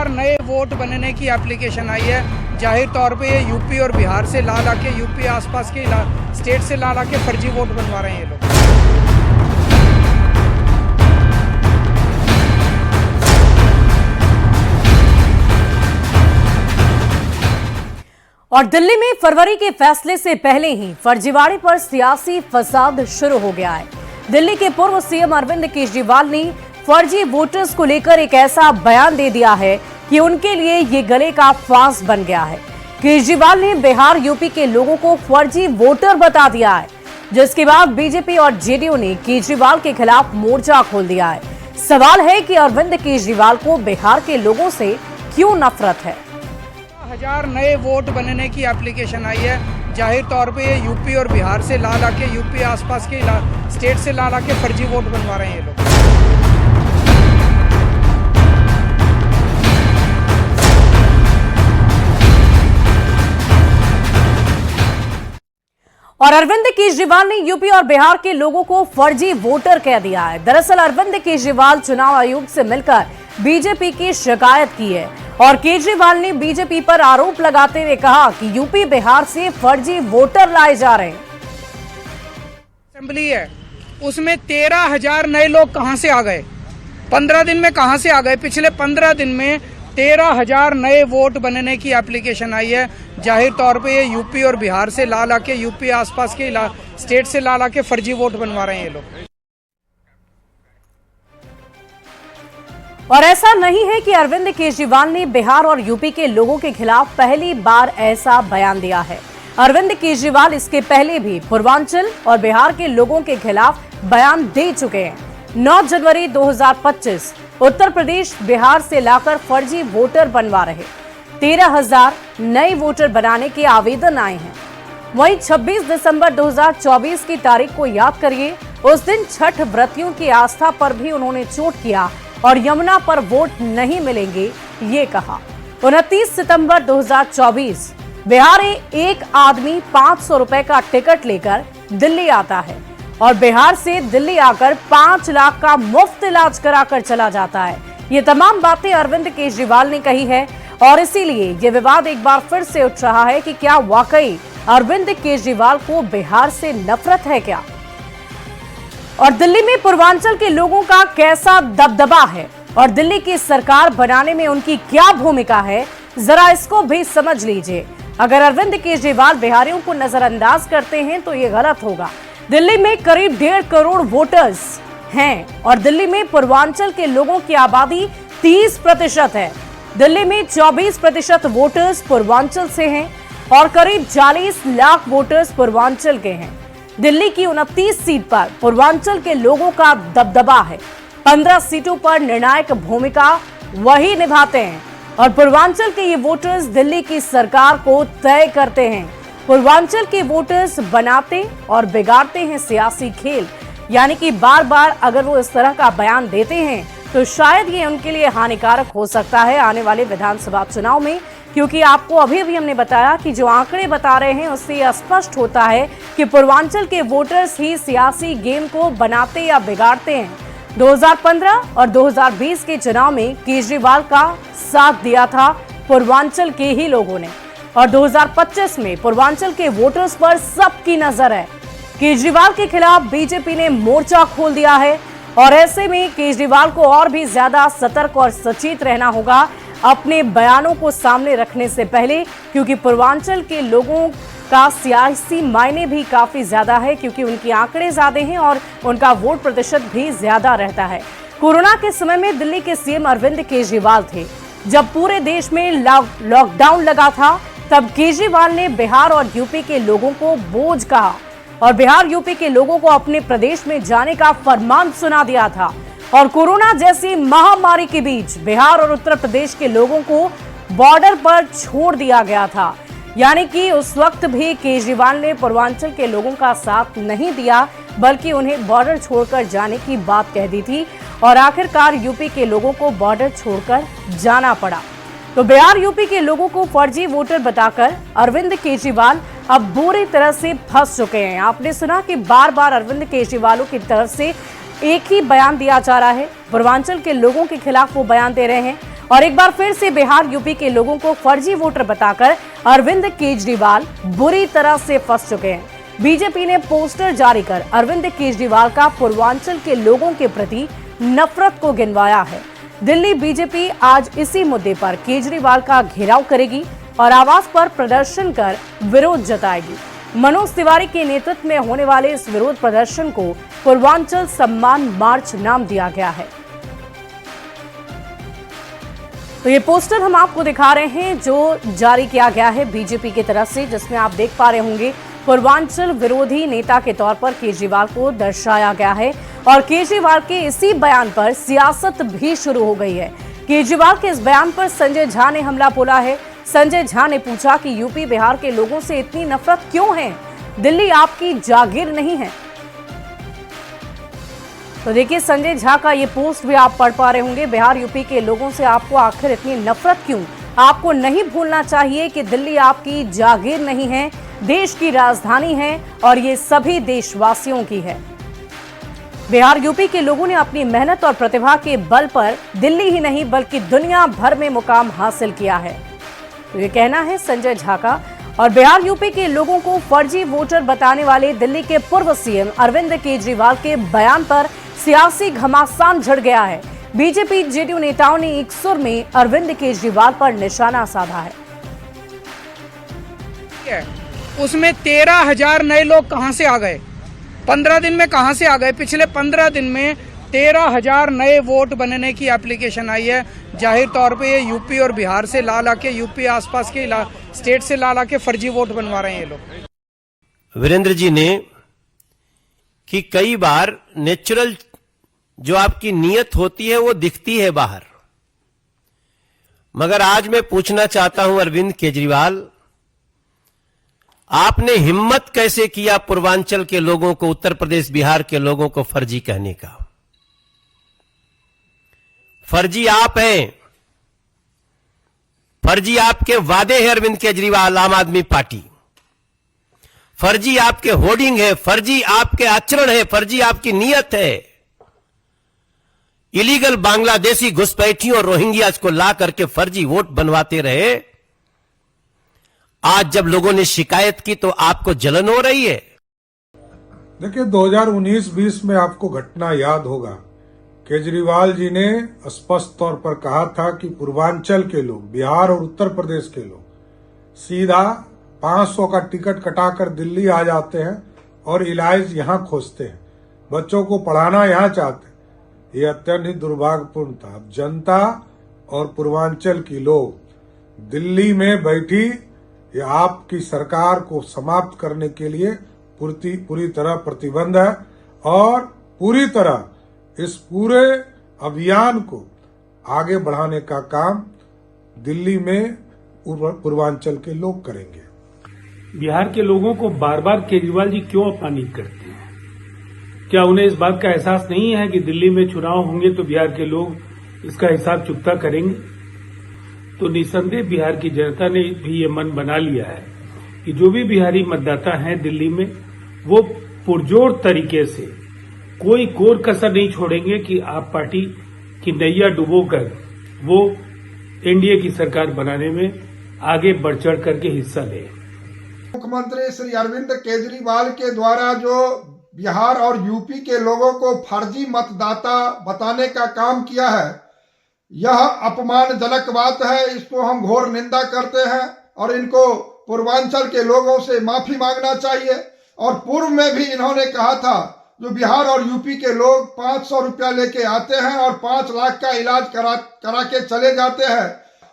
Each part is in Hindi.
हजार नए वोट बनने की एप्लीकेशन आई है। जाहिर तौर पे ये यूपी और बिहार से ला के यूपी आसपास के स्टेट से ला के फर्जी वोट बनवा रहे हैं ये लोग। और दिल्ली में फरवरी के फैसले से पहले ही फर्जीवाड़े पर सियासी फसाद शुरू हो गया है। दिल्ली के पूर्व सीएम अरविंद केजरीवाल ने फर्जी वोटर्स को लेकर एक ऐसा बयान दे दिया है कि उनके लिए ये गले का फांस बन गया है। केजरीवाल ने बिहार यूपी के लोगों को फर्जी वोटर बता दिया है, जिसके बाद बीजेपी और जेडीयू ने केजरीवाल के खिलाफ मोर्चा खोल दिया है। सवाल है कि अरविंद केजरीवाल को बिहार के लोगों से क्यों नफरत है। हजार नए वोट बनने की एप्लीकेशन आई है। जाहिर तौर पे ये यूपी और बिहार से ला के यूपी आसपास के स्टेट से ला के फर्जी वोट बनवा रहे हैं ये लोग। और अरविंद केजरीवाल ने यूपी और बिहार के लोगों को फर्जी वोटर कह दिया है। दरअसल अरविंद केजरीवाल चुनाव आयोग से मिलकर बीजेपी की शिकायत की है और केजरीवाल ने बीजेपी पर आरोप लगाते हुए कहा कि यूपी बिहार से फर्जी वोटर लाए जा रहे हैं। असेंबली है, उसमें 13,000 नए लोग कहां से आ गए? 15 दिन में कहां से आ गए? पिछले 15 दिन में 13,000 नए वोट बनने की एप्लीकेशन आई है। जाहिर तौर पे ये यूपी और बिहार से ला के यूपी आसपास के स्टेट से ला के फर्जी वोट बनवा रहे हैं ये लोग। और ऐसा नहीं है कि अरविंद केजरीवाल ने बिहार और यूपी के लोगों के खिलाफ पहली बार ऐसा बयान दिया है। अरविंद केजरीवाल इसके पहले भी पूर्वांचल और बिहार के लोगों के खिलाफ बयान दे चुके हैं। 9 जनवरी 2025 उत्तर प्रदेश बिहार से लाकर फर्जी वोटर बनवा रहे 13,000 नए वोटर बनाने के आवेदन आए हैं। वहीं 26 दिसंबर 2024 की तारीख को याद करिए। उस दिन छठ व्रतियों की आस्था पर भी उन्होंने चोट किया और यमुना पर वोट नहीं मिलेंगे ये कहा। 29 सितंबर 2024 बिहार एक आदमी 500 रुपए का टिकट लेकर दिल्ली आता है और बिहार से दिल्ली आकर 5 लाख का मुफ्त इलाज कराकर चला जाता है। ये तमाम बातें अरविंद केजरीवाल ने कही है और इसीलिए ये विवाद एक बार फिर से उठ रहा है कि क्या वाकई अरविंद केजरीवाल को बिहार से नफरत है क्या? और दिल्ली में पूर्वांचल के लोगों का कैसा दबदबा है और दिल्ली की सरकार बनाने में उनकी क्या भूमिका है, जरा इसको भी समझ लीजिए। अगर अरविंद केजरीवाल बिहारियों को नजरअंदाज करते हैं तो ये गलत होगा। दिल्ली में करीब 1.5 करोड़ वोटर्स हैं और दिल्ली में पूर्वांचल के लोगों की आबादी 30% है। दिल्ली में 24% वोटर्स पूर्वांचल से हैं और करीब 40 लाख वोटर्स पूर्वांचल के हैं। दिल्ली की 29 सीट पर पूर्वांचल के लोगों का दबदबा है। 15 सीटों पर निर्णायक भूमिका वही निभाते हैं और पूर्वांचल के ये वोटर्स दिल्ली की सरकार को तय करते हैं। पूर्वांचल के वोटर्स बनाते और बिगाड़ते हैं सियासी खेल, यानी कि बार बार अगर वो इस तरह का बयान देते हैं तो शायद ये उनके लिए हानिकारक हो सकता है आने वाले विधानसभा चुनाव में, क्योंकि आपको अभी हमने बताया कि जो आंकड़े बता रहे हैं उससे यह स्पष्ट होता है कि पूर्वांचल के वोटर्स ही सियासी गेम को बनाते या बिगाड़ते हैं। 2015 और 2020 के चुनाव में केजरीवाल का साथ दिया था पूर्वांचल के ही लोगों ने और 2025 में पूर्वांचल के वोटर्स पर सबकी नजर है। केजरीवाल के खिलाफ बीजेपी ने मोर्चा खोल दिया है और ऐसे में केजरीवाल को और भी ज्यादा सतर्क और सचेत रहना होगा अपने बयानों को सामने रखने से पहले, क्योंकि पूर्वांचल के लोगों का सियासी मायने भी काफी ज्यादा है, क्योंकि उनकी आंकड़े ज्यादा हैं और उनका वोट प्रतिशत भी ज्यादा रहता है। कोरोना के समय में दिल्ली के सीएम अरविंद केजरीवाल थे। जब पूरे देश में लॉकडाउन लगा था तब केजरीवाल ने बिहार और यूपी के लोगों को बोझ कहा और बिहार यूपी के लोगों को अपने प्रदेश में जाने का फरमान सुना दिया था। और कोरोना जैसी महामारी के बीच बिहार और उत्तर प्रदेश के लोगों को बॉर्डर पर छोड़ दिया गया था, यानी कि उस वक्त भी केजरीवाल ने पूर्वांचल के लोगों का साथ नहीं दिया, बल्कि उन्हें बॉर्डर छोड़कर जाने की बात कह दी थी और आखिरकार यूपी के लोगों को बॉर्डर छोड़कर जाना पड़ा। तो बिहार यूपी के लोगों को फर्जी वोटर बताकर अरविंद केजरीवाल अब बुरी तरह से फंस चुके हैं। आपने सुना कि बार बार अरविंद केजरीवाल की तरफ से एक ही बयान दिया जा रहा है, पूर्वांचल के लोगों के खिलाफ वो बयान दे रहे हैं और एक बार फिर से बिहार यूपी के लोगों को फर्जी वोटर बताकर अरविंद केजरीवाल बुरी तरह से फंस चुके हैं। बीजेपी ने पोस्टर जारी कर अरविंद केजरीवाल का पूर्वांचल के लोगों के प्रति नफरत को गिनवाया है। दिल्ली बीजेपी आज इसी मुद्दे पर केजरीवाल का घेराव करेगी और आवास पर प्रदर्शन कर विरोध जताएगी। मनोज तिवारी के नेतृत्व में होने वाले इस विरोध प्रदर्शन को पूर्वांचल सम्मान मार्च नाम दिया गया है। तो ये पोस्टर हम आपको दिखा रहे हैं जो जारी किया गया है बीजेपी की तरफ से, जिसमें आप देख पा रहे होंगे पूर्वांचल विरोधी नेता के तौर पर केजरीवाल को दर्शाया गया है और केजरीवाल के इसी बयान पर सियासत भी शुरू हो गई है। केजरीवाल के इस बयान पर संजय झा ने हमला बोला है। संजय झा ने पूछा कि यूपी बिहार के लोगों से इतनी नफरत क्यों है? दिल्ली आपकी जागीर नहीं है। तो देखिए संजय झा का ये पोस्ट भी आप पढ़ पा रहे होंगे। बिहार यूपी के लोगों से आपको आखिर इतनी नफरत क्यों? आपको नहीं भूलना चाहिए कि दिल्ली आपकी जागीर नहीं है, देश की राजधानी है और ये सभी देशवासियों की है। बिहार यूपी के लोगों ने अपनी मेहनत और प्रतिभा के बल पर दिल्ली ही नहीं बल्कि दुनिया भर में मुकाम हासिल किया है। तो ये कहना है संजय झा का। और बिहार यूपी के लोगों को फर्जी वोटर बताने वाले दिल्ली के पूर्व सीएम अरविंद केजरीवाल के बयान पर सियासी घमासान झड़ गया है। बीजेपी जेडीयू नेताओं ने एक सुर में अरविंद केजरीवाल पर निशाना साधा है। उसमें 13,000 नए लोग कहां से आ गए? 15 दिन में कहां से आ गए? पिछले 15 दिन में 13,000 नए वोट बनने की एप्लीकेशन आई है। जाहिर तौर पे ये यूपी और बिहार से ला के यूपी आसपास के स्टेट से ला के फर्जी वोट बनवा रहे हैं ये लोग। वीरेंद्र जी ने कि कई बार नेचुरल जो आपकी नीयत होती है वो दिखती है बाहर, मगर आज मैं पूछना चाहता हूं अरविंद केजरीवाल, आपने हिम्मत कैसे किया पूर्वांचल के लोगों को, उत्तर प्रदेश बिहार के लोगों को फर्जी कहने का? फर्जी आप हैं, फर्जी आपके वादे हैं अरविंद केजरीवाल आम आदमी पार्टी, फर्जी आपके होर्डिंग है, फर्जी आपके आचरण है, फर्जी आपकी नीयत है। इलीगल बांग्लादेशी घुसपैठियों और रोहिंग्याज को ला करके फर्जी वोट बनवाते रहे। आज जब लोगों ने शिकायत की तो आपको जलन हो रही है। देखिए 2019-20 में आपको घटना याद होगा, केजरीवाल जी ने स्पष्ट तौर पर कहा था कि पूर्वांचल के लोग, बिहार और उत्तर प्रदेश के लोग सीधा 500 का टिकट कटाकर दिल्ली आ जाते हैं और इलाज यहां खोजते हैं, बच्चों को पढ़ाना यहां चाहते हैं। ये अत्यंत ही दुर्भाग्यपूर्ण था। अब जनता और पूर्वांचल की लोग दिल्ली में बैठी ये आपकी सरकार को समाप्त करने के लिए पूरी तरह प्रतिबद्ध है और पूरी तरह इस पूरे अभियान को आगे बढ़ाने का काम दिल्ली में पूर्वांचल के लोग करेंगे। बिहार के लोगों को बार बार केजरीवाल जी क्यों अपमानित करते हैं? क्या उन्हें इस बात का एहसास नहीं है कि दिल्ली में चुनाव होंगे तो बिहार के लोग इसका हिसाब चुकता करेंगे? तो निसंदेह बिहार की जनता ने भी ये मन बना लिया है कि जो भी बिहारी मतदाता हैं दिल्ली में, वो पुरजोर तरीके से कोई कोर कसर नहीं छोड़ेंगे कि आप पार्टी की नैया डुबोकर वो एनडीए की सरकार बनाने में आगे बढ़ चढ़ करके हिस्सा लें। मुख्यमंत्री श्री अरविंद केजरीवाल के द्वारा जो बिहार और यूपी के लोगों को फर्जी मतदाता बताने का काम किया है, यह अपमानजनक बात है। इसको हम घोर निंदा करते हैं और इनको पूर्वांचल के लोगों से माफी मांगना चाहिए। और पूर्व में भी इन्होंने कहा था जो बिहार और यूपी के लोग 500 रुपया लेके आते हैं और 5 लाख का इलाज करा के चले जाते हैं,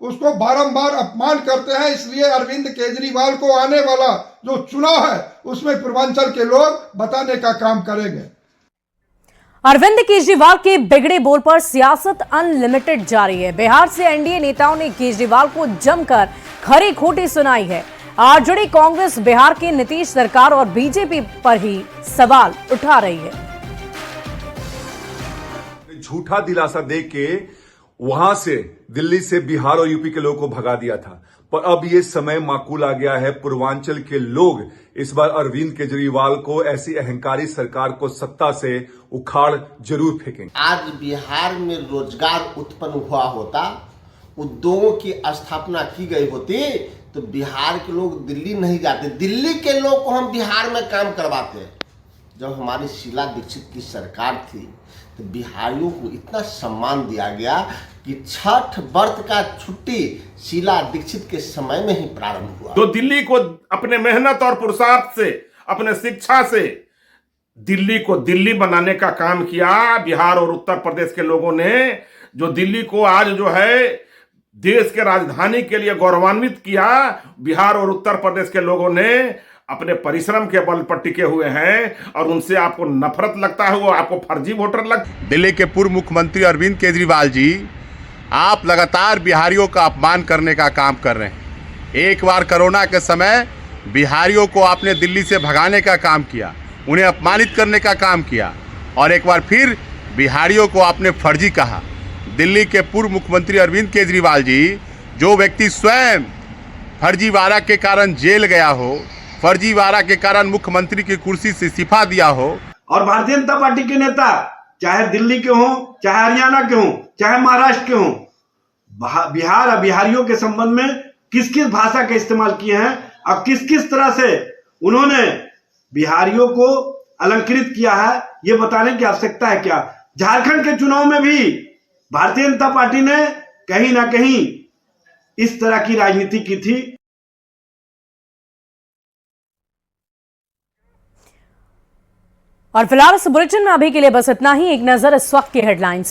उसको बारंबार अपमान करते हैं। इसलिए अरविंद केजरीवाल को आने वाला जो चुनाव है उसमें पूर्वांचल के लोग बताने का काम करेंगे। अरविंद केजरीवाल के बिगड़े बोल पर सियासत अनलिमिटेड जारी है। बिहार से एनडीए नेताओं ने केजरीवाल को जमकर खरी खोटी सुनाई है। आरजेडी कांग्रेस बिहार की नीतीश सरकार और बीजेपी पर ही सवाल उठा रही है। झूठा दिलासा देके वहां से दिल्ली से बिहार और यूपी के लोगों को भगा दिया था, पर अब ये समय माकूल आ गया है। पूर्वांचल के लोग इस बार अरविंद केजरीवाल को, ऐसी अहंकारी सरकार को सत्ता से उखाड़ जरूर फेंकेंगे। आज बिहार में रोजगार उत्पन्न हुआ होता उद्योगों की स्थापना की गई होती तो बिहार के लोग दिल्ली नहीं जाते, दिल्ली के लोग को हम बिहार में काम करवाते हैं। जब हमारी शीला दीक्षित की सरकार थी तो बिहारियों को इतना सम्मान दिया गया कि छठ व्रत का छुट्टी शीला दीक्षित के समय में ही प्रारंभ हुआ। तो दिल्ली को अपने मेहनत और पुरुषार्थ से, अपने शिक्षा से दिल्ली को दिल्ली बनाने का काम किया। बिहार और उत्तर प्रदेश के लोगों ने जो दिल्ली को आज जो है देश के राजधानी के लिए गौरवान्वित किया, बिहार और उत्तर प्रदेश के लोगों ने अपने परिश्रम के बल पर टिके हुए हैं और उनसे आपको नफरत लगता है, वो आपको फर्जी वोटर लगता। दिल्ली के पूर्व मुख्यमंत्री अरविंद केजरीवाल जी, आप लगातार बिहारियों का अपमान करने का काम कर रहे हैं। एक बार कोरोना के समय बिहारियों को आपने दिल्ली से भगाने का काम किया, उन्हें अपमानित करने का काम किया, और एक बार फिर बिहारियों को आपने फर्जी कहा। दिल्ली के पूर्व मुख्यमंत्री अरविंद केजरीवाल जी, जो व्यक्ति स्वयं फर्जीवाड़ा के कारण जेल गया हो, फर्जीवाड़ा के कारण मुख्यमंत्री की कुर्सी से इस्तीफा दिया हो, और भारतीय जनता पार्टी के नेता चाहे दिल्ली के हों, चाहे हरियाणा के हों, चाहे महाराष्ट्र के हों, बिहार और बिहारियों के संबंध में किस किस भाषा का इस्तेमाल किए हैं और किस किस तरह से उन्होंने बिहारियों को अलंकृत किया है, ये बताने की आवश्यकता है क्या? झारखंड के चुनाव में भी भारतीय जनता पार्टी ने कहीं ना कहीं इस तरह की राजनीति की थी। और फिलहाल इस बुलेटिन में अभी के लिए बस इतना ही। एक नजर इस वक्त की हेडलाइंस